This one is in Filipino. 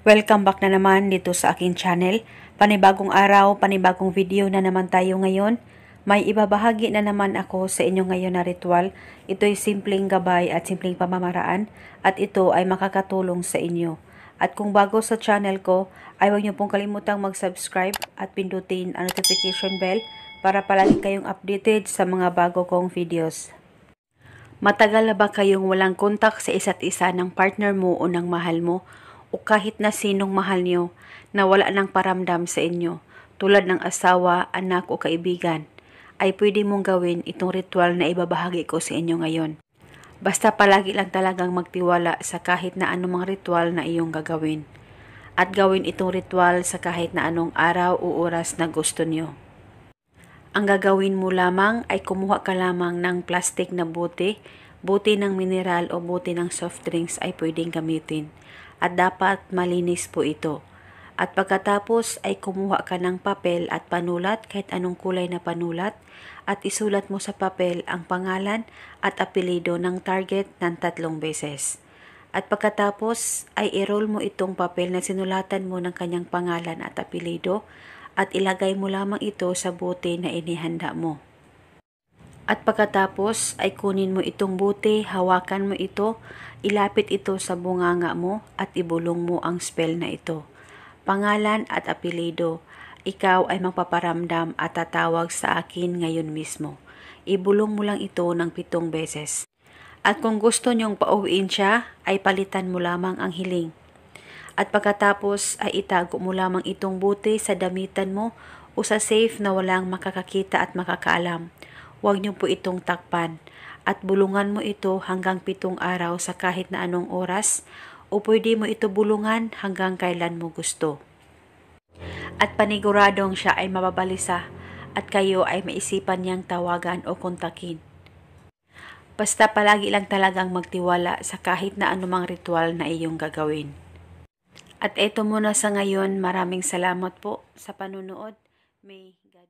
Welcome back na naman dito sa aking channel. Panibagong araw, panibagong video na naman tayo ngayon. May ibabahagi na naman ako sa inyo ngayon na ritual. Ito'y simpleng gabay at simpleng pamamaraan at ito ay makakatulong sa inyo. At kung bago sa channel ko, ay huwag niyo pong kalimutang mag-subscribe at pindutin ang notification bell para palagi kayong updated sa mga bago kong videos. Matagal na ba kayong walang kontak sa isa't isa ng partner mo o ng mahal mo? O kahit na sinong mahal nyo na wala ng paramdam sa inyo, tulad ng asawa, anak o kaibigan, ay pwede mong gawin itong ritual na ibabahagi ko sa inyo ngayon. Basta palagi lang talagang magtiwala sa kahit na anumang ritual na iyong gagawin. At gawin itong ritual sa kahit na anong araw o oras na gusto nyo. Ang gagawin mo lamang ay kumuha ka lamang ng plastic na bote ng mineral o bote ng soft drinks ay pwedeng gamitin. At dapat malinis po ito. At pagkatapos ay kumuha ka ng papel at panulat, kahit anong kulay na panulat, at isulat mo sa papel ang pangalan at apelyido ng target ng 3 beses. At pagkatapos ay i-roll mo itong papel na sinulatan mo ng kanyang pangalan at apelyido at ilagay mo lamang ito sa bote na inihanda mo. At pagkatapos ay kunin mo itong bote, hawakan mo ito, ilapit ito sa bunganga mo at ibulong mo ang spell na ito. Pangalan at apelyido, ikaw ay magpaparamdam at tatawag sa akin ngayon mismo. Ibulong mo lang ito ng 7 beses. At kung gusto nyong pauwiin siya, ay palitan mo lamang ang hiling. At pagkatapos ay itago mo lamang itong bote sa damitan mo o sa safe na walang makakakita at makakaalam. Huwag niyo po itong takpan at bulungan mo ito hanggang 7 araw sa kahit na anong oras o pwede mo ito bulungan hanggang kailan mo gusto. At paniguradong siya ay mababalisa at kayo ay maisipan niyang tawagan o kontakin. Basta palagi lang talagang magtiwala sa kahit na anumang ritual na iyong gagawin. At eto muna sa ngayon, maraming salamat po sa panunood. May God